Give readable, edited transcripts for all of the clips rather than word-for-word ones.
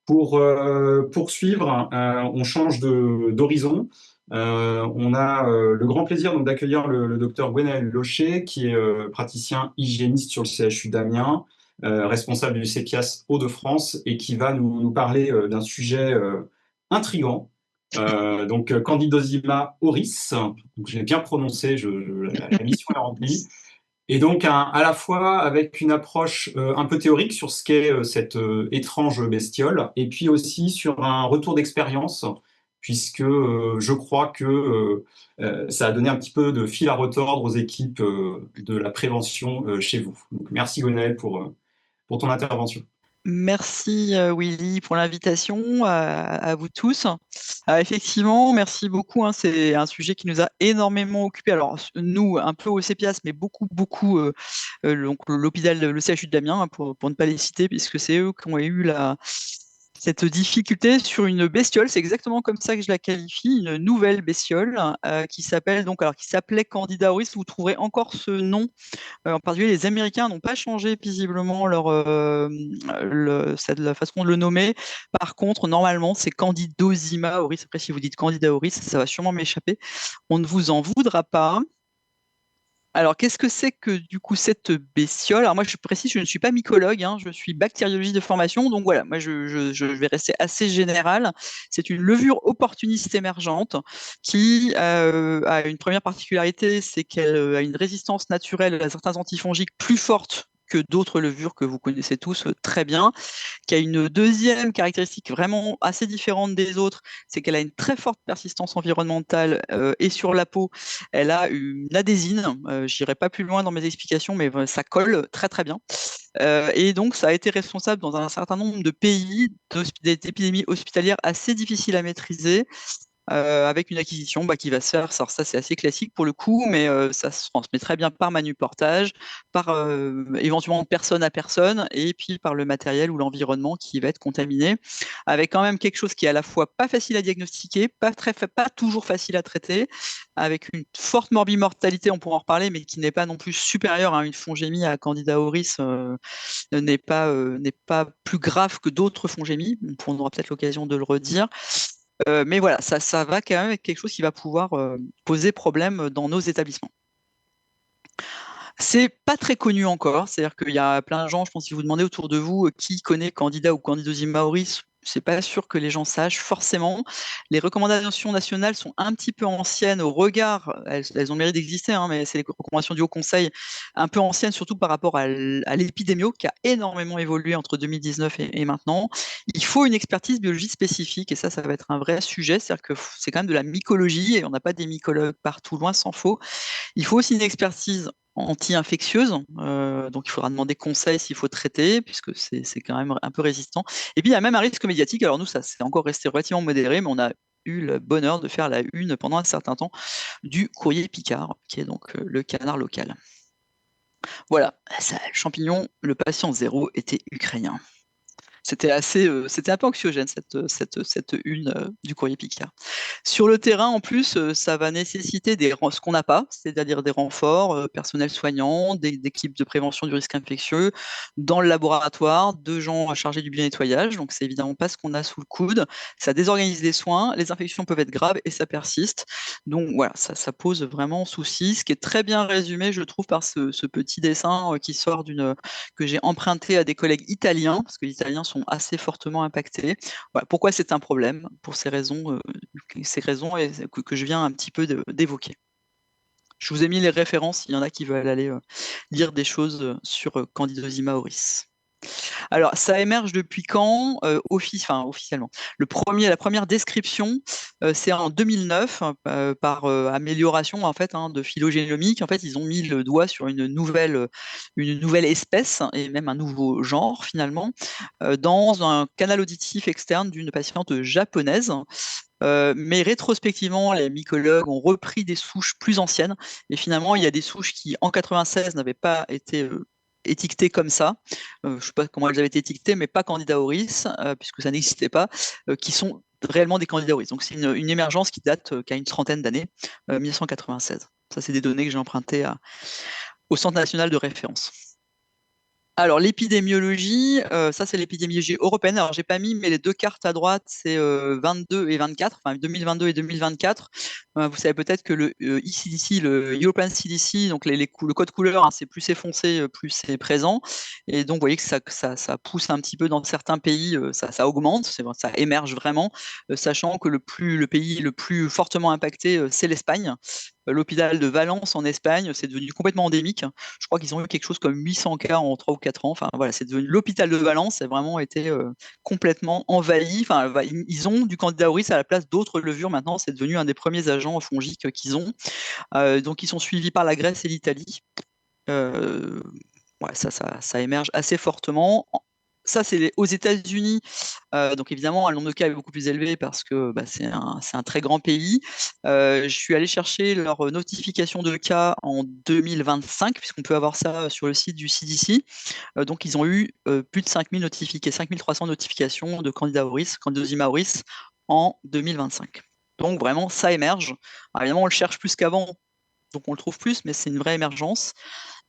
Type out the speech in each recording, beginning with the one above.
Pour poursuivre, on change d'horizon. On a le grand plaisir donc d'accueillir le docteur Gwenaël Locher, qui est praticien hygiéniste sur le CHU d'Amiens, responsable du CEPIAS Hauts-de-France, et qui va nous parler d'un sujet intrigant. Candidosima auris. Donc, j'ai bien prononcé, la mission est remplie. Et donc, à la fois avec une approche un peu théorique sur ce qu'est cette étrange bestiole, et puis aussi sur un retour d'expérience, puisque je crois que ça a donné un petit peu de fil à retordre aux équipes de la prévention chez vous. Donc, merci Gonel pour ton intervention. Merci Willy pour l'invitation à vous tous. Effectivement, merci beaucoup, hein, c'est un sujet qui nous a énormément occupé. Alors nous, un peu au CPIAS, mais beaucoup donc, l'hôpital, le CHU de Damien, hein, pour ne pas les citer, puisque c'est eux qui ont eu cette difficulté sur une bestiole. C'est exactement comme ça que je la qualifie, une nouvelle bestiole qui s'appelait Candida auris. Vous trouverez encore ce nom. En particulier, les Américains n'ont pas changé visiblement la façon de le nommer. Par contre, normalement, c'est Candidosima auris. Après, si vous dites Candida auris, ça va sûrement m'échapper. On ne vous en voudra pas. Alors, qu'est-ce que c'est que du coup cette bestiole? Alors moi, je précise, je ne suis pas mycologue, hein, je suis bactériologiste de formation, donc voilà, moi je vais rester assez général. C'est une levure opportuniste émergente qui a une première particularité, c'est qu'elle a une résistance naturelle à certains antifongiques plus forte que d'autres levures que vous connaissez tous très bien, qui a une deuxième caractéristique vraiment assez différente des autres, c'est qu'elle a une très forte persistance environnementale et sur la peau, elle a une adhésine. Je n'irai pas plus loin dans mes explications, mais ça colle très très bien. Et donc, ça a été responsable dans un certain nombre de pays d'épidémies hospitalières assez difficiles à maîtriser, avec une acquisition qui va se faire. Alors ça, c'est assez classique pour le coup, mais ça se transmet très bien par manuportage, par éventuellement de personne à personne, et puis par le matériel ou l'environnement qui va être contaminé, avec quand même quelque chose qui est à la fois pas facile à diagnostiquer, pas toujours facile à traiter, avec une forte morbimortalité, on pourra en reparler, mais qui n'est pas non plus supérieure à une fongémie à Candida auris, n'est pas plus grave que d'autres fongémies. On aura peut-être l'occasion de le redire. Mais voilà, ça va quand même être quelque chose qui va pouvoir poser problème dans nos établissements. C'est pas très connu encore, c'est-à-dire qu'il y a plein de gens, je pense, si vous demandez autour de vous qui connaît Candida ou Candidosima auris, c'est pas sûr que les gens sachent forcément. Les recommandations nationales sont un petit peu anciennes au regard, elles ont le mérite d'exister, hein, mais c'est les recommandations du Haut Conseil un peu anciennes, surtout par rapport à l'épidémio qui a énormément évolué entre 2019 et maintenant. Il faut une expertise biologique spécifique et ça va être un vrai sujet, c'est-à-dire que c'est quand même de la mycologie et on n'a pas des mycologues partout, loin s'en faut. Il faut aussi une expertise anti-infectieuse, donc il faudra demander conseil s'il faut traiter, puisque c'est quand même un peu résistant. Et puis il y a même un risque médiatique, alors nous ça c'est encore resté relativement modéré, mais on a eu le bonheur de faire la une pendant un certain temps du Courrier Picard, qui est donc le canard local. Voilà, ça, le champignon, le patient zéro était ukrainien. C'était un peu anxiogène cette une du Courrier Picard. Sur le terrain, en plus, ça va nécessiter ce qu'on n'a pas, c'est-à-dire des renforts, personnels soignants, des équipes de prévention du risque infectieux, dans le laboratoire, deux gens chargés du bio-nettoyage. Donc, c'est évidemment pas ce qu'on a sous le coude. Ça désorganise les soins, les infections peuvent être graves et ça persiste. Donc, voilà, ça pose vraiment souci. Ce qui est très bien résumé, je trouve, par ce petit dessin qui sort que j'ai emprunté à des collègues italiens, parce que les Italiens sont assez fortement impactés. Voilà, pourquoi c'est un problème? Pour ces raisons que je viens un petit peu d'évoquer. Je vous ai mis les références, il y en a qui veulent aller lire des choses sur Candidosima auris. Alors, ça émerge depuis quand officiellement? La première description, c'est en 2009 par amélioration en fait de phylogénomique. En fait, ils ont mis le doigt sur une nouvelle espèce et même un nouveau genre finalement dans un canal auditif externe d'une patiente japonaise. Mais rétrospectivement, les mycologues ont repris des souches plus anciennes et finalement, il y a des souches qui, en 96, n'avaient pas été étiquetées comme ça. Je ne sais pas comment elles avaient été étiquetées, mais pas Candida auris, puisque ça n'existait pas, qui sont réellement des Candida auris. Donc, c'est une émergence qui date qui a une trentaine d'années, 1996. Ça, c'est des données que j'ai empruntées au Centre national de référence. Alors, l'épidémiologie, ça c'est l'épidémiologie européenne. Alors, j'ai pas mis, mais les deux cartes à droite, c'est 22 et 24, enfin 2022 et 2024. Vous savez peut-être que le ECDC, le European CDC, donc le code couleur, hein, c'est plus c'est foncé, plus c'est présent. Et donc, vous voyez que ça pousse un petit peu dans certains pays, ça augmente, ça émerge vraiment, sachant que le pays le plus fortement impacté, c'est l'Espagne. L'hôpital de Valence en Espagne, c'est devenu complètement endémique. Je crois qu'ils ont eu quelque chose comme 800 cas en 3 ou 4 ans. Enfin, voilà, c'est devenu l'hôpital de Valence, a vraiment été complètement envahi. Enfin, ils ont du Candida auris à la place d'autres levures. Maintenant, c'est devenu un des premiers agents fongiques qu'ils ont. Donc, ils sont suivis par la Grèce et l'Italie. Euh, ouais, ça émerge assez fortement. Ça, c'est aux États-Unis. Donc évidemment, le nombre de cas est beaucoup plus élevé parce que c'est un très grand pays. Je suis allé chercher leur notification de cas en 2025, puisqu'on peut avoir ça sur le site du CDC. Donc ils ont eu plus de 5300 notifications de Candida auris, Candidosima auris en 2025. Donc vraiment, ça émerge. Alors, évidemment, on le cherche plus qu'avant, donc on le trouve plus, mais c'est une vraie émergence.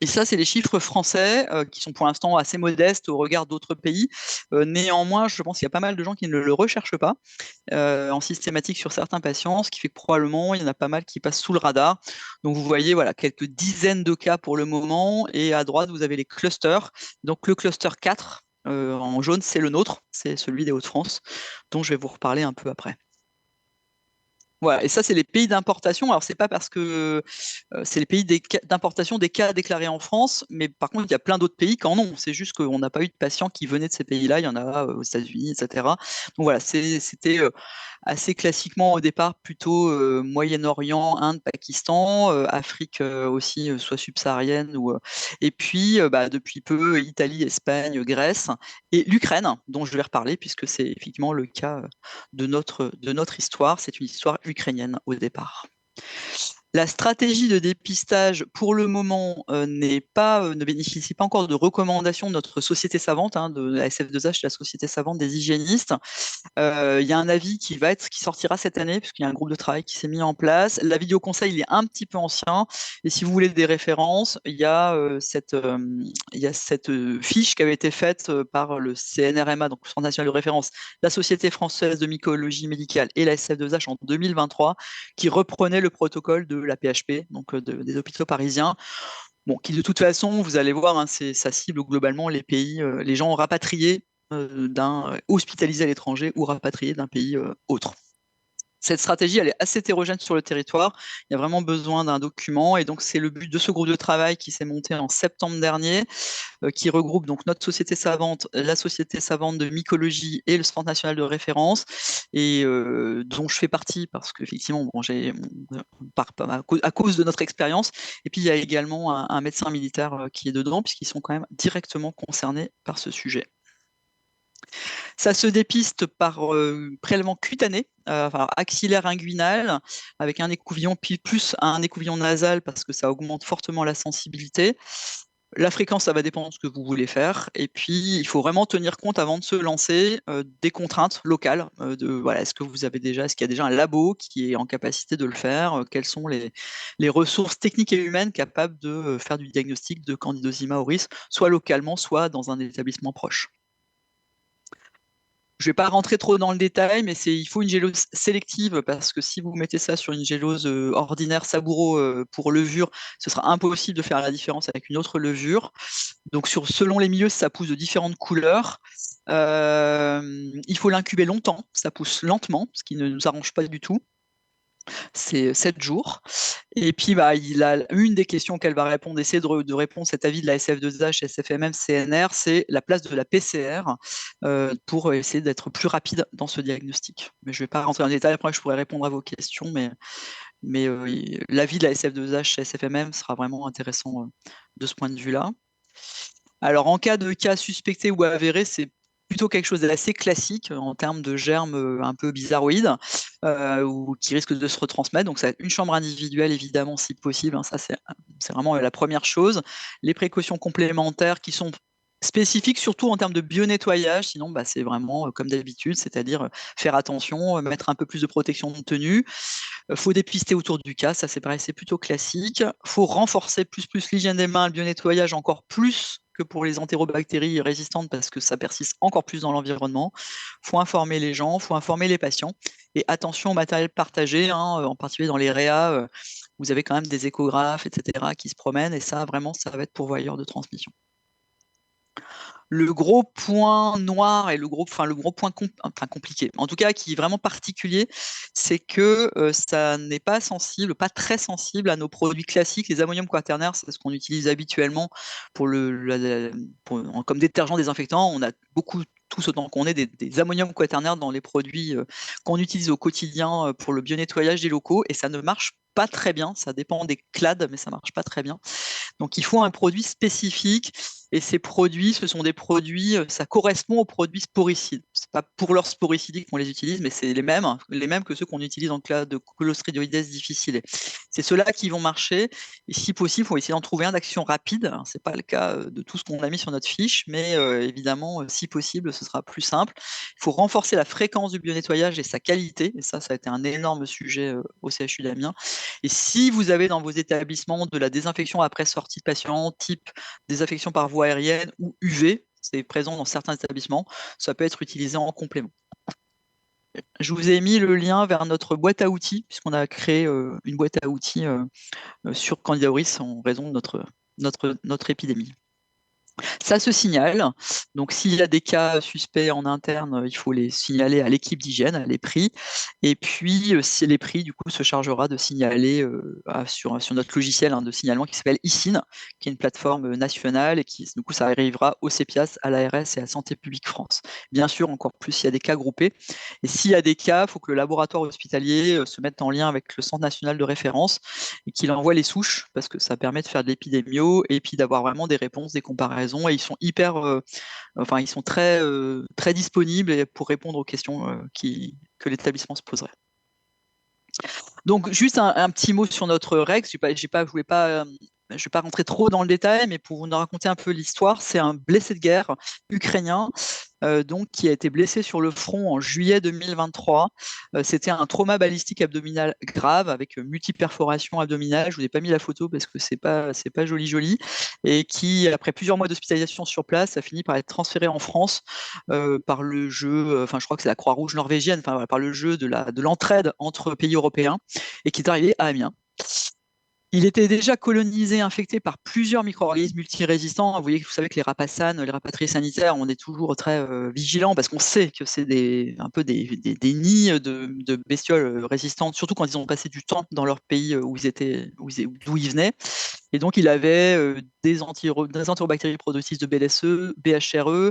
Et ça, c'est les chiffres français qui sont pour l'instant assez modestes au regard d'autres pays. Néanmoins, je pense qu'il y a pas mal de gens qui ne le recherchent pas en systématique sur certains patients, ce qui fait que probablement il y en a pas mal qui passent sous le radar. Donc vous voyez, voilà, quelques dizaines de cas pour le moment. Et à droite, vous avez les clusters. Donc le cluster 4 en jaune, c'est le nôtre, c'est celui des Hauts-de-France, dont je vais vous reparler un peu après. Voilà, et ça, c'est les pays d'importation. Alors, c'est pas parce que c'est les pays d'importation des cas déclarés en France, mais par contre, il y a plein d'autres pays qui en ont. C'est juste qu'on n'a pas eu de patients qui venaient de ces pays-là. Il y en a aux États-Unis, etc. Donc voilà, c'était assez classiquement au départ plutôt Moyen-Orient, Inde, Pakistan, Afrique aussi, soit subsaharienne et puis depuis peu Italie, Espagne, Grèce et l'Ukraine, dont je vais reparler puisque c'est effectivement le cas de notre histoire. C'est une histoire ukrainienne au départ. La stratégie de dépistage, pour le moment, ne bénéficie pas encore de recommandations de notre société savante, de la SF2H, la société savante des hygiénistes. Il y a un avis qui sortira cette année, puisqu'il y a un groupe de travail qui s'est mis en place. L'avis du Haut Conseil, il est un petit peu ancien. Et si vous voulez des références, il y a cette fiche qui avait été faite par le CNRMA, donc le Centre national de référence, la Société française de mycologie médicale et la SF2H en 2023, qui reprenait le protocole de la PHP, donc des hôpitaux parisiens. Bon, qui de toute façon, vous allez voir, ça cible globalement les pays, les gens rapatriés hospitalisés à l'étranger ou rapatriés d'un pays autre. Cette stratégie, elle est assez hétérogène sur le territoire. Il y a vraiment besoin d'un document. Et donc, c'est le but de ce groupe de travail qui s'est monté en septembre dernier, qui regroupe donc notre société savante, la société savante de mycologie et le Centre national de référence, et dont je fais partie parce qu'effectivement, à cause de notre expérience. Et puis, il y a également un médecin militaire qui est dedans, puisqu'ils sont quand même directement concernés par ce sujet. Ça se dépiste par prélèvement cutané, axillaire inguinal, avec un écouvillon plus un écouvillon nasal parce que ça augmente fortement la sensibilité. La fréquence, ça va dépendre de ce que vous voulez faire. Et puis, il faut vraiment tenir compte avant de se lancer des contraintes locales. Est-ce qu'il y a déjà un labo qui est en capacité de le faire? Quelles sont les ressources techniques et humaines capables de faire du diagnostic de Candidosima auris, soit localement, soit dans un établissement proche? Je ne vais pas rentrer trop dans le détail, mais il faut une gélose sélective parce que si vous mettez ça sur une gélose ordinaire Saburo pour levure, ce sera impossible de faire la différence avec une autre levure. Donc selon les milieux, ça pousse de différentes couleurs. Il faut l'incuber longtemps, ça pousse lentement, ce qui ne nous arrange pas du tout. C'est 7 jours. Et puis, il a une des questions qu'elle va répondre, essayer de répondre cet avis de la SF2H, SFMM, CNR, c'est la place de la PCR pour essayer d'être plus rapide dans ce diagnostic. Mais je ne vais pas rentrer dans les détails, après je pourrais répondre à vos questions, mais l'avis de la SF2H, SFMM sera vraiment intéressant de ce point de vue-là. Alors, en cas de cas suspectés ou avérés, c'est plutôt quelque chose d'assez classique en termes de germes un peu bizarroïdes ou qui risquent de se retransmettre. Donc, ça va être une chambre individuelle, évidemment, si possible. Ça, c'est vraiment la première chose. Les précautions complémentaires qui sont spécifiques, surtout en termes de bio-nettoyage. Sinon, c'est vraiment comme d'habitude, c'est-à-dire faire attention, mettre un peu plus de protection de tenue. Faut dépister autour du cas, ça c'est pareil, c'est plutôt classique. Faut renforcer plus l'hygiène des mains, le bio-nettoyage encore plus que pour les entérobactéries résistantes parce que ça persiste encore plus dans l'environnement. Il faut informer les gens, il faut informer les patients. Et attention au matériel partagé, en particulier dans les réa, vous avez quand même des échographes, etc., qui se promènent, et ça, vraiment, ça va être pourvoyeur de transmission. Le gros point noir et le gros point compliqué, en tout cas qui est vraiment particulier, c'est que ça n'est pas sensible, pas très sensible à nos produits classiques. Les ammonium quaternaires, c'est ce qu'on utilise habituellement comme détergent désinfectant. On a beaucoup, tous autant qu'on est, des ammonium quaternaires dans les produits qu'on utilise au quotidien pour le bio-nettoyage des locaux, et ça ne marche pas très bien. Ça dépend des clades, mais ça marche pas très bien. Donc il faut un produit spécifique, et ces produits, ce sont des produits, ça correspond aux produits sporicides. C'est pas pour leur sporicides qu'on les utilise, mais c'est les mêmes que ceux qu'on utilise en cas de Clostridioides difficile. C'est ceux-là qui vont marcher, et si possible, il faut essayer d'en trouver un d'action rapide. Ce n'est pas le cas de tout ce qu'on a mis sur notre fiche, mais évidemment, si possible, ce sera plus simple. Il faut renforcer la fréquence du bio-nettoyage et sa qualité, et ça a été un énorme sujet au CHU d'Amiens. Et si vous avez dans vos établissements de la désinfection après sortie de patient, type désinfection par voie aérienne ou UV, c'est présent dans certains établissements, ça peut être utilisé en complément. Je vous ai mis le lien vers notre boîte à outils, puisqu'on a créé une boîte à outils sur Candida auris en raison de notre épidémie. Ça se signale, donc s'il y a des cas suspects en interne, il faut les signaler à l'équipe d'hygiène, les PRI, et puis si les PRI du coup se chargera de signaler sur notre logiciel de signalement qui s'appelle ICIN, qui est une plateforme nationale, et qui du coup ça arrivera au CEPIAS, à l'ARS et à Santé publique France. Bien sûr, encore plus s'il y a des cas groupés, et s'il y a des cas, il faut que le laboratoire hospitalier se mette en lien avec le Centre national de référence et qu'il envoie les souches, parce que ça permet de faire de l'épidémio et puis d'avoir vraiment des réponses, des comparaisons, et ils sont ils sont très disponibles pour répondre aux questions que l'établissement se poserait. Donc juste un petit mot sur notre règle. Je ne vais pas rentrer trop dans le détail, mais pour vous raconter un peu l'histoire, c'est un blessé de guerre ukrainien qui a été blessé sur le front en juillet 2023. C'était un trauma balistique abdominal grave avec multiperforation abdominale. Je vous ai pas mis la photo parce que c'est pas joli, et qui, après plusieurs mois d'hospitalisation sur place, a fini par être transféré en France par le jeu. Je crois que c'est la Croix-Rouge norvégienne, par le jeu de l'entraide entre pays européens, et qui est arrivé à Amiens. Il était déjà colonisé, infecté par plusieurs micro-organismes multirésistants. Vous savez que les rapaces-sanes, les rapatriés sanitaires, on est toujours très vigilants parce qu'on sait que c'est des nids de bestioles résistantes, surtout quand ils ont passé du temps dans leur pays d'où ils venaient. Et donc, il avait des antibactéries productrices de BLSE, BHRE,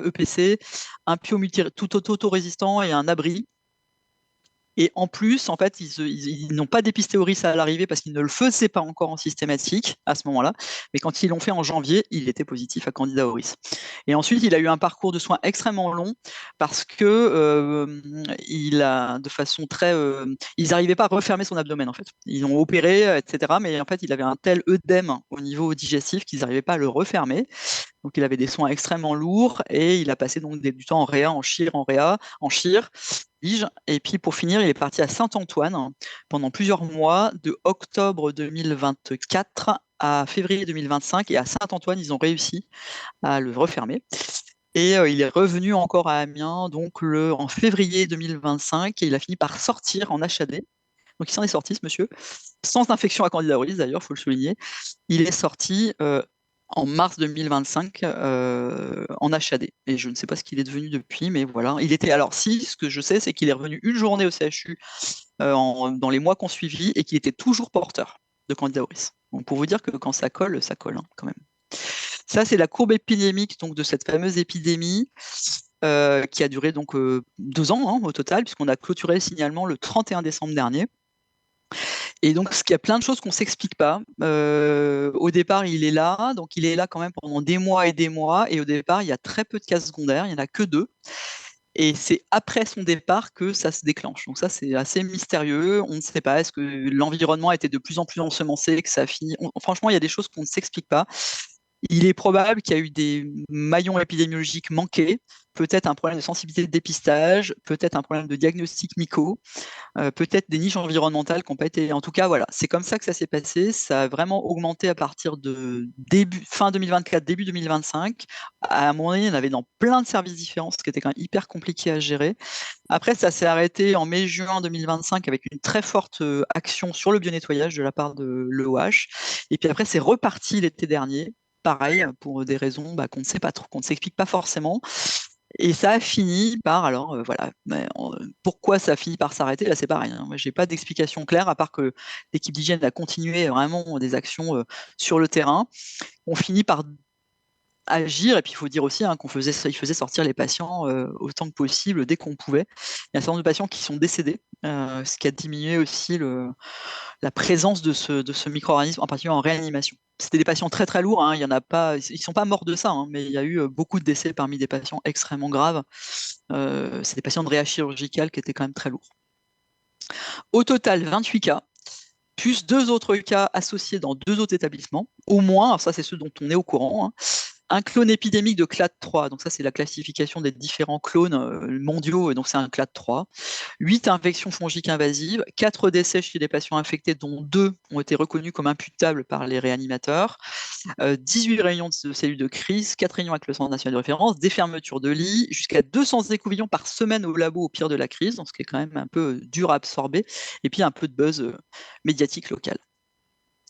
EPC, un pio tout auto-résistant et un abri. Et en plus, en fait, ils n'ont pas dépisté Auris à l'arrivée parce qu'ils ne le faisaient pas encore en systématique à ce moment-là. Mais quand ils l'ont fait en janvier, il était positif à Candida auris. Et ensuite, il a eu un parcours de soins extrêmement long parce que de façon très, ils n'arrivaient pas à refermer son abdomen en fait. Ils ont opéré, etc. Mais en fait, il avait un tel œdème au niveau digestif qu'ils n'arrivaient pas à le refermer. Donc, il avait des soins extrêmement lourds et il a passé donc du temps en réa, en chir, et puis pour finir, il est parti à Saint-Antoine pendant plusieurs mois, de octobre 2024 à février 2025. Et à Saint-Antoine, ils ont réussi à le refermer. Et il est revenu encore à Amiens donc en février 2025, et il a fini par sortir en HAD. Donc il s'en est sorti, ce monsieur, sans infection à Candida auris d'ailleurs, il faut le souligner. Il est sorti en mars 2025 en HAD. Et je ne sais pas ce qu'il est devenu depuis, mais voilà. Ce que je sais, c'est qu'il est revenu une journée au CHU dans les mois qu'on suivit, et qu'il était toujours porteur de Candida auris. Donc pour vous dire que quand ça colle quand même. Ça, c'est la courbe épidémique donc, de cette fameuse épidémie qui a duré donc 2 ans au total, puisqu'on a clôturé le signalement le 31 décembre dernier. Et donc, il y a plein de choses qu'on ne s'explique pas. Au départ, il est là quand même pendant des mois, et au départ, il y a très peu de cas secondaires, il n'y en a que 2. Et c'est après son départ que ça se déclenche. Donc ça, c'est assez mystérieux. On ne sait pas, est-ce que l'environnement a été de plus en plus ensemencé, que ça a fini... Franchement, il y a des choses qu'on ne s'explique pas. Il est probable qu'il y a eu des maillons épidémiologiques manqués, peut-être un problème de sensibilité de dépistage, peut-être un problème de diagnostic myco, peut-être des niches environnementales qui n'ont pas été. En tout cas, voilà, c'est comme ça que ça s'est passé. Ça a vraiment augmenté à partir de fin 2024, début 2025. À un moment donné, il y en avait dans plein de services différents, ce qui était quand même hyper compliqué à gérer. Après, ça s'est arrêté en mai-juin 2025 avec une très forte action sur le bio-nettoyage de la part de l'EOH. Et puis après, c'est reparti l'été dernier. Pareil, pour des raisons qu'on ne sait pas trop, qu'on ne s'explique pas forcément. Et ça a fini par, alors voilà, pourquoi ça a fini par s'arrêter? Là, c'est pareil, hein. Moi, j'ai pas d'explication claire, à part que l'équipe d'hygiène a continué vraiment des actions sur le terrain. On finit par agir, et puis il faut dire aussi qu'on faisait sortir les patients autant que possible dès qu'on pouvait. Il y a un certain nombre de patients qui sont décédés, ce qui a diminué aussi la présence de ce micro-organisme, en particulier en réanimation. C'était des patients très très lourds, il y en a pas, ils ne sont pas morts de ça, mais il y a eu beaucoup de décès parmi des patients extrêmement graves. C'est des patients de réa chirurgicale qui étaient quand même très lourds. Au total, 28 cas, plus 2 autres cas associés dans 2 autres établissements, au moins, alors ça c'est ceux dont on est au courant, un clone épidémique de clade 3, donc ça c'est la classification des différents clones mondiaux, et donc c'est un clade 3. 8 infections fongiques invasives, 4 décès chez des patients infectés, dont 2 ont été reconnus comme imputables par les réanimateurs, 18 réunions de cellules de crise, 4 réunions avec le Centre national de référence, des fermetures de lits, jusqu'à 200 écouvillons par semaine au labo au pire de la crise, donc ce qui est quand même un peu dur à absorber, et puis un peu de buzz médiatique local,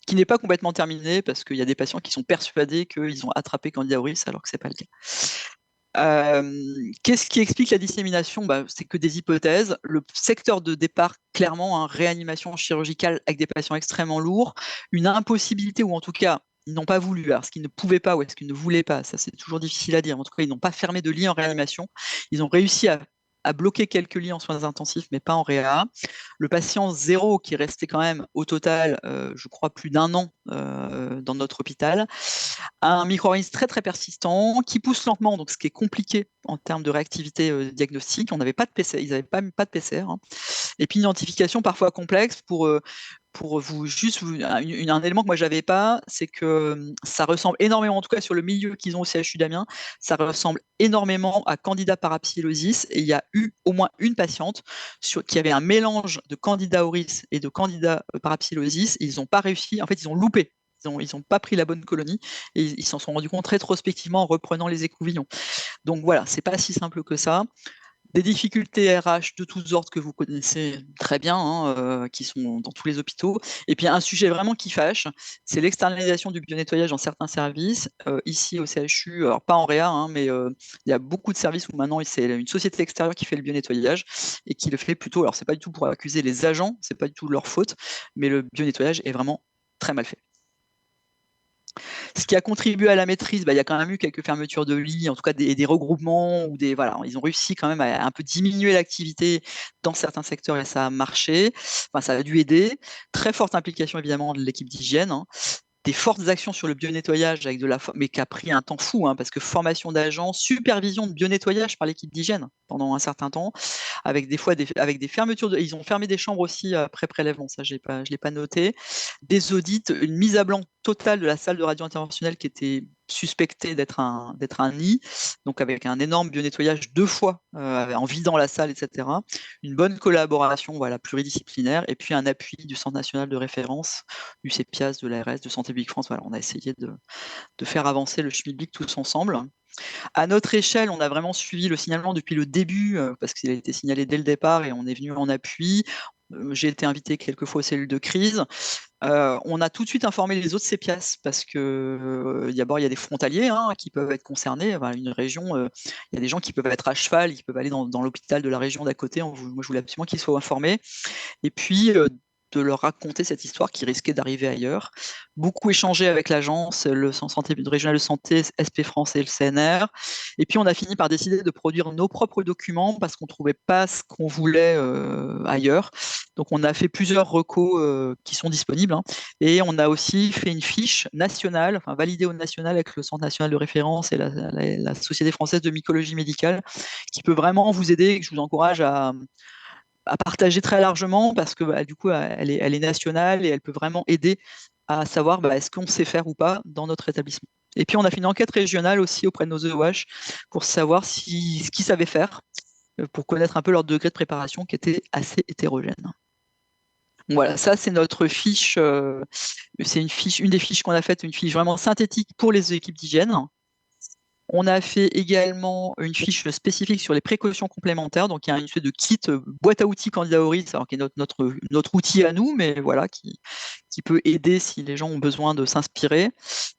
qui n'est pas complètement terminé parce qu'il y a des patients qui sont persuadés qu'ils ont attrapé Candida auris alors que ce n'est pas le cas. Qu'est-ce qui explique la dissémination? C'est que des hypothèses. Le secteur de départ, clairement, réanimation chirurgicale avec des patients extrêmement lourds, une impossibilité, ou en tout cas, ils n'ont pas voulu, alors ce qu'ils ne pouvaient pas ou est-ce qu'ils ne voulaient pas, ça c'est toujours difficile à dire. En tout cas, ils n'ont pas fermé de lit en réanimation. Ils ont réussi à bloquer quelques lits en soins intensifs, mais pas en réa. Le patient zéro, qui restait quand même au total, je crois, plus d'1 an dans notre hôpital, a un micro-organisme très très persistant, qui pousse lentement, donc ce qui est compliqué en termes de réactivité diagnostique. On n'avait pas de PCR, ils n'avaient pas de PCR. Et puis une identification parfois complexe pour un élément que moi j'avais pas, c'est que ça ressemble énormément, en tout cas sur le milieu qu'ils ont au CHU d'Amiens, ça ressemble énormément à Candida parapsilosis, et il y a eu au moins une patiente qui avait un mélange de Candida auris et de Candida parapsilosis, et ils n'ont pas réussi, en fait ils ont loupé. Ils n'ont pas pris la bonne colonie, et ils s'en sont rendus compte rétrospectivement en reprenant les écouvillons. Donc voilà, c'est pas si simple que ça. Des difficultés RH de tous ordres que vous connaissez très bien, qui sont dans tous les hôpitaux. Et puis un sujet vraiment qui fâche, c'est l'externalisation du bio-nettoyage dans certains services. Ici au CHU, alors pas en réa, mais il y a beaucoup de services où maintenant c'est une société extérieure qui fait le bio-nettoyage et qui le fait plutôt. Alors c'est pas du tout pour accuser les agents, c'est pas du tout leur faute, mais le bio-nettoyage est vraiment très mal fait. Ce qui a contribué à la maîtrise, il y a quand même eu quelques fermetures de lits, en tout cas des regroupements, voilà, ils ont réussi quand même à un peu diminuer l'activité dans certains secteurs, et ça a marché. Enfin, ça a dû aider. Très forte implication évidemment de l'équipe d'hygiène, des fortes actions sur le bio-nettoyage, mais qui a pris un temps fou, parce que formation d'agents, supervision de bio-nettoyage par l'équipe d'hygiène pendant un certain temps, avec des fois avec des fermetures. Ils ont fermé des chambres aussi après prélèvement, ça je ne l'ai pas noté. Des audits, une mise à blanc totale de la salle de radio interventionnelle qui était suspectée d'être un nid, donc avec un énorme bio-nettoyage 2 fois en vidant la salle, etc. Une bonne collaboration pluridisciplinaire, et puis un appui du Centre national de référence, du CEPIAS, de l'ARS, de Santé publique France. Voilà, on a essayé de faire avancer le schmilblick tous ensemble. À notre échelle, on a vraiment suivi le signalement depuis le début, parce qu'il a été signalé dès le départ et on est venu en appui. J'ai été invité quelques fois aux cellules de crise. On a tout de suite informé les autres CEPIAS parce que d'abord il y a des frontaliers qui peuvent être concernés. Une région, il y a des gens qui peuvent être à cheval, qui peuvent aller dans l'hôpital de la région d'à côté. Moi, je voulais absolument qu'ils soient informés. Et puis de leur raconter cette histoire qui risquait d'arriver ailleurs. Beaucoup échangé avec l'agence, le centre régional de santé, SP France et le CNR. Et puis on a fini par décider de produire nos propres documents parce qu'on ne trouvait pas ce qu'on voulait ailleurs. Donc on a fait plusieurs recos qui sont disponibles. Et on a aussi fait une fiche nationale, validée au national avec le Centre national de référence et la Société française de mycologie médicale, qui peut vraiment vous aider et que je vous encourage à partager très largement parce que du coup, elle est nationale et elle peut vraiment aider à savoir est-ce qu'on sait faire ou pas dans notre établissement. Et puis, on a fait une enquête régionale aussi auprès de nos EOH pour savoir ce qu'ils savaient faire, pour connaître un peu leur degré de préparation qui était assez hétérogène. Voilà, ça c'est notre fiche, c'est une des fiches qu'on a faites, une fiche vraiment synthétique pour les équipes d'hygiène. On a fait également une fiche spécifique sur les précautions complémentaires. Donc, il y a une espèce de kit boîte à outils candidat au risque, alors qui est notre outil à nous, mais voilà, qui peut aider si les gens ont besoin de s'inspirer.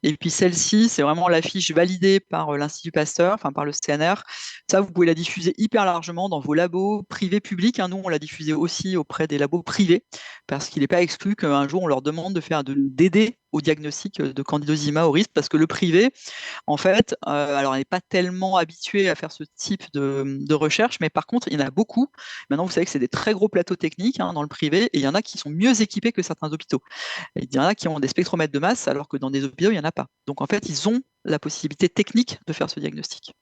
Et puis, celle-ci, c'est vraiment la fiche validée par l'Institut Pasteur, enfin par le CNR. Ça, vous pouvez la diffuser hyper largement dans vos labos privés, publics. Nous, on l'a diffusée aussi auprès des labos privés, parce qu'il n'est pas exclu qu'un jour, on leur demande d'aider au diagnostic de candidosima au risque, parce que le privé, en fait, alors on n'est pas tellement habitué à faire ce type de recherche, mais par contre, il y en a beaucoup. Maintenant, vous savez que c'est des très gros plateaux techniques dans le privé, et il y en a qui sont mieux équipés que certains hôpitaux. Et il y en a qui ont des spectromètres de masse, alors que dans des hôpitaux, il n'y en a pas. Donc, en fait, ils ont la possibilité technique de faire ce diagnostic.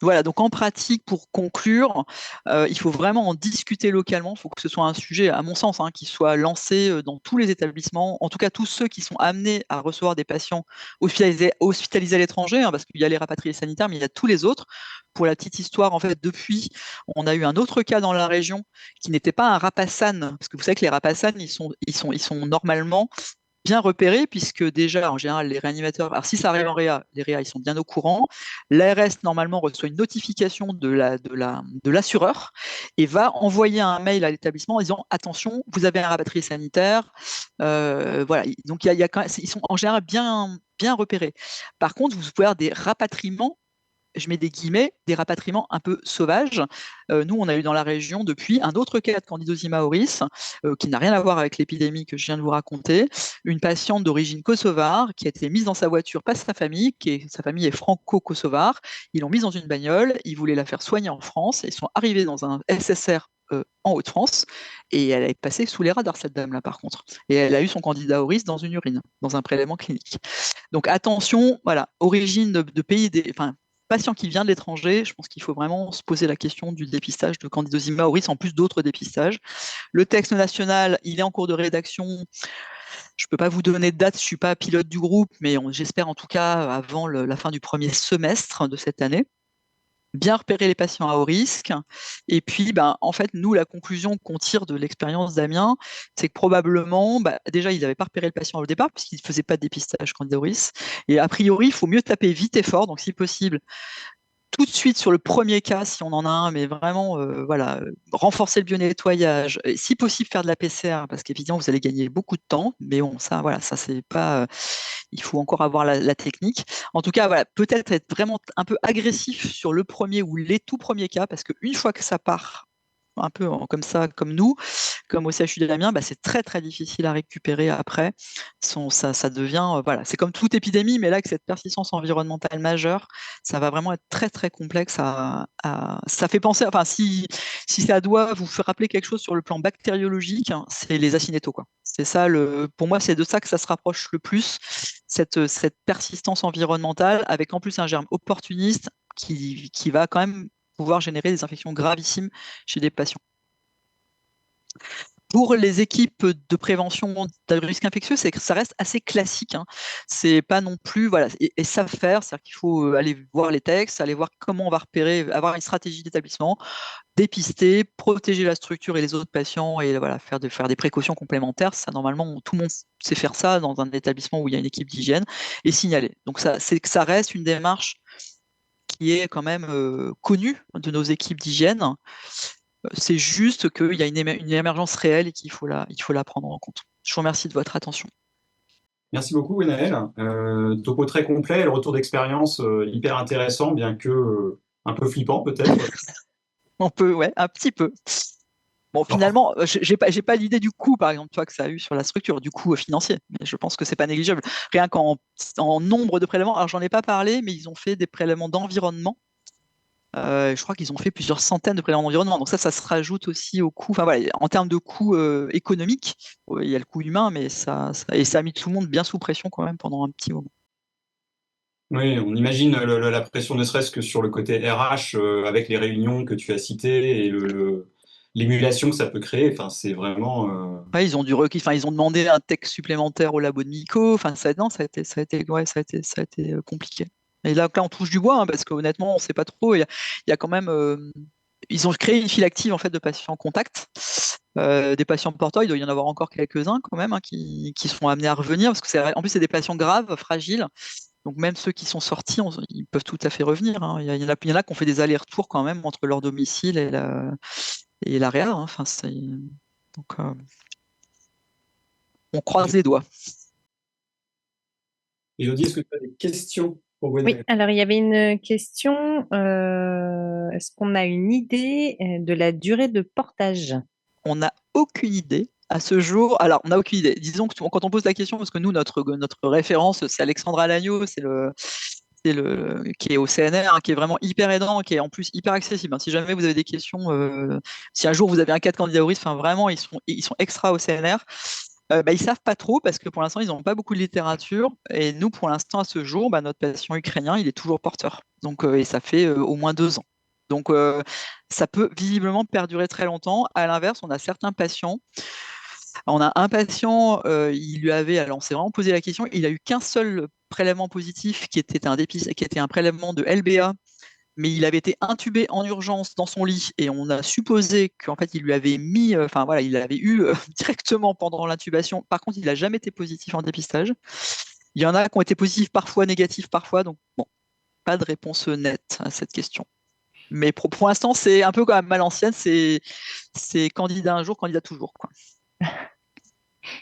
Voilà, donc en pratique, pour conclure, il faut vraiment en discuter localement. Il faut que ce soit un sujet, à mon sens, qui soit lancé dans tous les établissements, en tout cas tous ceux qui sont amenés à recevoir des patients hospitalisés à l'étranger, parce qu'il y a les rapatriés sanitaires, mais il y a tous les autres. Pour la petite histoire, en fait, depuis, on a eu un autre cas dans la région qui n'était pas un rapassane, parce que vous savez que les rapassanes, ils sont normalement bien repéré, puisque déjà, en général, les réanimateurs, alors si ça arrive en réa, les réa, ils sont bien au courant. L'ARS, normalement, reçoit une notification de l'assureur et va envoyer un mail à l'établissement en disant attention, vous avez un rapatrié sanitaire. Voilà. Donc, il y a quand même, ils sont en général bien repérés. Par contre, vous pouvez avoir des rapatriements, je mets des guillemets, des rapatriements un peu sauvages. Nous, on a eu dans la région depuis un autre cas de Candidosima auris, qui n'a rien à voir avec l'épidémie que je viens de vous raconter, une patiente d'origine kosovare qui a été mise dans sa voiture par sa famille, sa famille est franco-kosovare. Ils l'ont mise dans une bagnole, ils voulaient la faire soigner en France, ils sont arrivés dans un SSR en Haute-France, et elle est passée sous les radars, cette dame-là, par contre. Et elle a eu son candidat auris dans une urine, dans un prélèvement clinique. Donc attention, voilà, origine de pays, enfin, patient qui vient de l'étranger, je pense qu'il faut vraiment se poser la question du dépistage de Candidosima auris, en plus d'autres dépistages. Le texte national, il est en cours de rédaction. Je ne peux pas vous donner de date, je ne suis pas pilote du groupe, mais j'espère en tout cas avant la fin du premier semestre de cette année. Bien repérer les patients à haut risque. Et puis, en fait, nous, la conclusion qu'on tire de l'expérience d'Amiens, c'est que probablement, déjà, ils n'avaient pas repéré le patient au départ, puisqu'ils ne faisaient pas de dépistage candidat au risque. Et a priori, il faut mieux taper vite et fort, donc si possible, tout de suite sur le premier cas, si on en a un, mais vraiment, voilà, renforcer le bio-nettoyage, si possible faire de la PCR, parce qu'évidemment, vous allez gagner beaucoup de temps, mais bon, ça, voilà, ça, c'est pas, il faut encore avoir la technique. En tout cas, voilà, peut-être être vraiment un peu agressif sur le premier ou les tout premiers cas, parce qu'une fois que ça part, un peu comme ça, comme nous, comme au CHU de l'Amiens, c'est très très difficile à récupérer après. Ça devient, voilà, c'est comme toute épidémie, mais là, avec cette persistance environnementale majeure, ça va vraiment être très très complexe ça fait penser, enfin, si ça doit vous faire rappeler quelque chose sur le plan bactériologique, c'est les acinétos, quoi. C'est ça, pour moi, c'est de ça que ça se rapproche le plus, cette persistance environnementale, avec en plus un germe opportuniste qui va quand même pouvoir générer des infections gravissimes chez des patients. Pour les équipes de prévention d'un risque infectieux, c'est que ça reste assez classique. C'est pas non plus, voilà, et savent faire, c'est-à-dire qu'il faut aller voir les textes, aller voir comment on va repérer, avoir une stratégie d'établissement, dépister, protéger la structure et les autres patients, et voilà, faire des précautions complémentaires. Ça, normalement, tout le monde sait faire ça dans un établissement où il y a une équipe d'hygiène, et signaler. Donc ça reste une démarche qui est quand même connue de nos équipes d'hygiène. C'est juste qu'il y a une émergence réelle et qu'il faut la prendre en compte. Je vous remercie de votre attention. Merci beaucoup, Gwenaël. Topo très complet, le retour d'expérience hyper intéressant, bien que un peu flippant peut-être. On peut, ouais, un petit peu. Bon, finalement, j'ai pas l'idée du coût, par exemple, toi, que ça a eu sur la structure, du coût financier, mais je pense que c'est pas négligeable. Rien qu'en nombre de prélèvements, alors j'en ai pas parlé, mais ils ont fait des prélèvements d'environnement. Je crois qu'ils ont fait plusieurs centaines de prélèvements d'environnement. Donc ça se rajoute aussi au coût. Enfin voilà, en termes de coût économique, il y a le coût humain, mais ça a mis tout le monde bien sous pression quand même pendant un petit moment. Oui, on imagine la pression ne serait-ce que sur le côté RH avec les réunions que tu as citées et l'émulation que ça peut créer. Enfin, c'est vraiment. Ouais, ils ont demandé un texte supplémentaire au labo de Nico. Enfin, non, ça a été compliqué. Et là, on touche du bois, hein, parce qu'honnêtement, on ne sait pas trop. Il y a quand même, ils ont créé une file active en fait de patients en contact, des patients porteurs. Il doit y en avoir encore quelques-uns quand même, hein, qui sont amenés à revenir, parce que en plus c'est des patients graves, fragiles. Donc même ceux qui sont sortis, ils peuvent tout à fait revenir, hein. Il y en a qui ont fait des allers-retours quand même entre leur domicile et l'AREA, hein. Enfin, donc, on croise les doigts. Élodie, est-ce que tu as des questions pour Oui, Gwenaël? alors il y avait une question. Est-ce qu'on a une idée de la durée de portage? On n'a aucune idée à ce jour. Alors, on n'a aucune idée. Disons que quand on pose la question, parce que nous, notre référence, c'est Alexandra Lagneau, qui est au CNR, hein, qui est vraiment hyper aidant, qui est en plus hyper accessible, hein. Si jamais vous avez des questions, si un jour vous avez un cas de candidat au risque, enfin vraiment, ils sont extra au CNR. Ils savent pas trop parce que pour l'instant, ils n'ont pas beaucoup de littérature. Et nous, pour l'instant, à ce jour, notre patient ukrainien, il est toujours porteur. Donc, et ça fait au moins 2 ans. Donc, ça peut visiblement perdurer très longtemps. À l'inverse, on a certains patients. On a un patient, il lui avait, alors on s'est vraiment posé la question, il a eu qu'un seul prélèvement positif qui était un prélèvement de LBA, mais il avait été intubé en urgence dans son lit et on a supposé qu'en fait il lui avait mis, enfin voilà, il l'avait eu directement pendant l'intubation. Par contre, il n'a jamais été positif en dépistage. Il y en a qui ont été positifs parfois, négatifs parfois, donc bon, pas de réponse nette à cette question. Mais pour l'instant, c'est un peu quand même à l'ancienne, c'est candidat un jour, candidat toujours, quoi.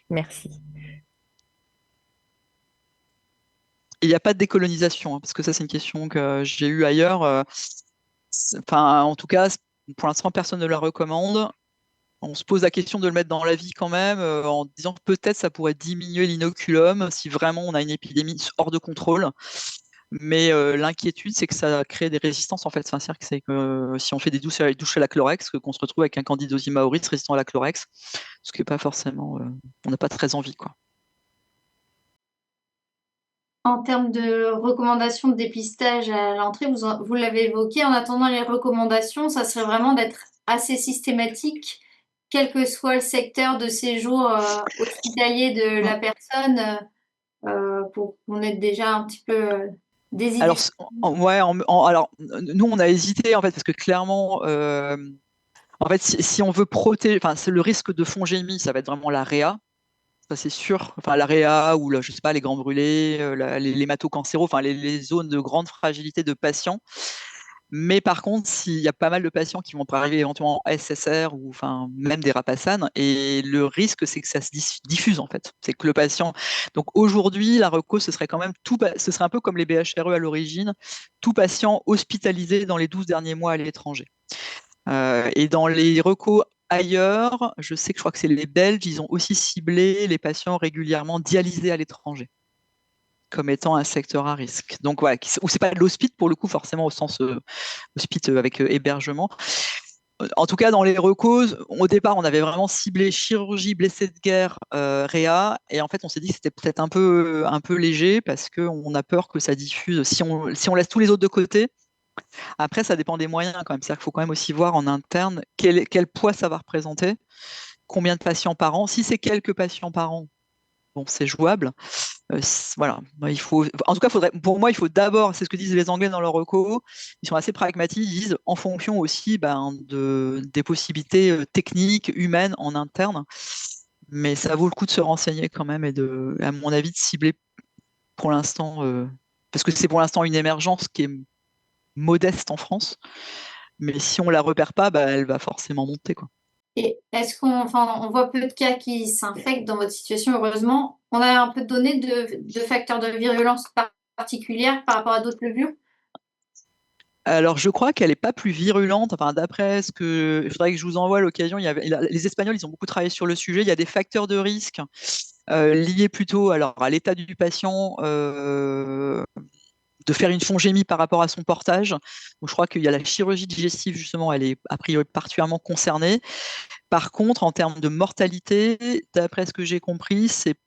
Merci. Il n'y a pas de décolonisation, hein, parce que ça, c'est une question que j'ai eue ailleurs. Enfin, en tout cas, pour l'instant, personne ne la recommande. On se pose la question de le mettre dans la vie quand même, en disant que peut-être ça pourrait diminuer l'inoculum si vraiment on a une épidémie hors de contrôle. Mais l'inquiétude, c'est que ça crée des résistances en fait. C'est-à-dire que c'est que si on fait des douches à la chlorex, qu'on se retrouve avec un Candidosium maoris résistant à la chlorex, ce qui n'est pas forcément, on n'a pas très envie, quoi. En termes de recommandations de dépistage à l'entrée, vous l'avez évoqué, en attendant les recommandations, ça serait vraiment d'être assez systématique, quel que soit le secteur de séjour hospitalier de la personne, pour qu'on ait déjà un petit peu des idées. Alors, ouais, alors, nous, on a hésité, en fait, parce que clairement, en fait, si on veut protéger, enfin, c'est le risque de fongémie, ça va être vraiment la réa, ça c'est sûr. Enfin, la réa ou, je sais pas, les grands brûlés, les hématocancéraux, enfin, les zones de grande fragilité de patients. Mais par contre, s'il y a pas mal de patients qui vont arriver éventuellement en SSR ou enfin même des rapassanes, et le risque c'est que ça se diffuse en fait. C'est que le patient. Donc aujourd'hui, la reco, ce serait quand même ce serait un peu comme les BHRE à l'origine, tout patient hospitalisé dans les 12 derniers mois à l'étranger. Et dans les recos ailleurs, je sais que je crois que c'est les Belges, ils ont aussi ciblé les patients régulièrement dialysés à l'étranger comme étant un secteur à risque. Donc voilà, où c'est pas de l'hospice pour le coup forcément au sens hospice avec hébergement. En tout cas, dans les recos, au départ, on avait vraiment ciblé chirurgie, blessés de guerre, réa, et en fait, on s'est dit que c'était peut-être un peu léger parce qu'on a peur que ça diffuse. Si on laisse tous les autres de côté, après, ça dépend des moyens quand même. C'est-à-dire qu'il faut quand même aussi voir en interne quel poids ça va représenter, combien de patients par an. Si c'est quelques patients par an, bon, c'est jouable. Voilà, en tout cas, pour moi, il faut d'abord, c'est ce que disent les Anglais dans leur reco, ils sont assez pragmatiques, ils disent en fonction aussi des possibilités techniques, humaines en interne, mais ça vaut le coup de se renseigner quand même et à mon avis, de cibler pour l'instant, parce que c'est pour l'instant une émergence qui est modeste en France, mais si on la repère pas, elle va forcément monter, quoi. Et est-ce on voit peu de cas qui s'infectent dans votre situation, heureusement. On a un peu de données de facteurs de virulence particulières par rapport à d'autres levures? Alors, je crois qu'elle n'est pas plus virulente. Enfin, d'après ce que. Il faudrait que je vous envoie à l'occasion. Les Espagnols, ils ont beaucoup travaillé sur le sujet. Il y a des facteurs de risque liés plutôt à l'état du patient, de faire une fongémie par rapport à son portage. Donc, je crois qu'il y a la chirurgie digestive, justement, elle est a priori particulièrement concernée. Par contre, en termes de mortalité, d'après ce que j'ai compris, c'est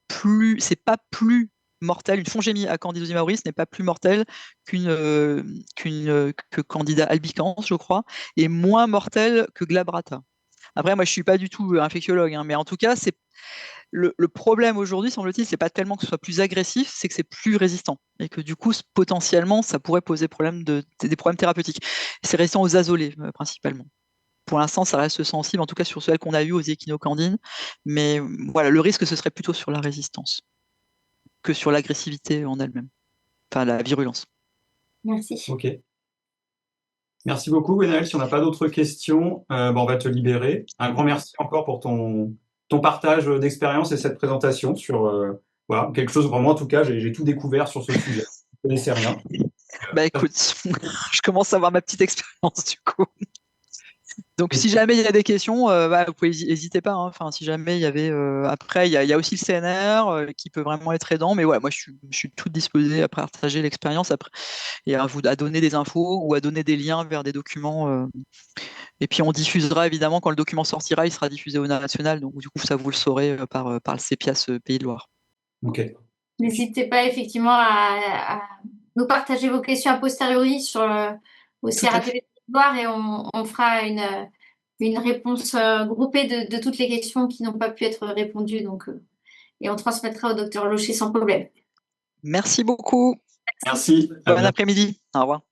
pas plus mortel. Une fongémie à Candidosium maoris n'est pas plus mortelle que Candida albicans, je crois, et moins mortelle que Glabrata. Après, moi, je suis pas du tout infectiologue, hein, mais en tout cas, c'est le problème aujourd'hui, semble-t-il, c'est pas tellement que ce soit plus agressif, c'est que c'est plus résistant et que du coup, potentiellement, ça pourrait poser des problèmes thérapeutiques. C'est résistant aux azolés principalement. Pour l'instant, ça reste sensible, en tout cas sur celles qu'on a eues aux échinocandines, mais voilà, le risque, ce serait plutôt sur la résistance que sur l'agressivité en elle-même, enfin la virulence. Merci. Ok. Merci beaucoup, Gwenaëlle. Si on n'a pas d'autres questions, on va te libérer. Un grand merci encore pour ton partage d'expérience et cette présentation sur voilà, quelque chose vraiment, en tout cas, j'ai tout découvert sur ce sujet. Je ne connaissais rien. Bah écoute, je commence à avoir ma petite expérience du coup. Donc si jamais il y a des questions, vous pouvez n'hésitez pas. Hein. Enfin, si jamais il y avait, après il y a aussi le CNR qui peut vraiment être aidant, mais ouais, moi je suis tout disposé à partager l'expérience après et à donner des infos ou à donner des liens vers des documents. Et puis on diffusera évidemment quand le document sortira, il sera diffusé au national, donc du coup ça vous le saurez par le CEPIAS Pays de Loire. Ok. N'hésitez pas effectivement à nous partager vos questions a posteriori aussi à Radio Loire et on fera une réponse groupée de toutes les questions qui n'ont pas pu être répondues. Donc, et on transmettra au docteur Locher sans problème. Merci beaucoup. Merci. Bon après-midi. Au revoir.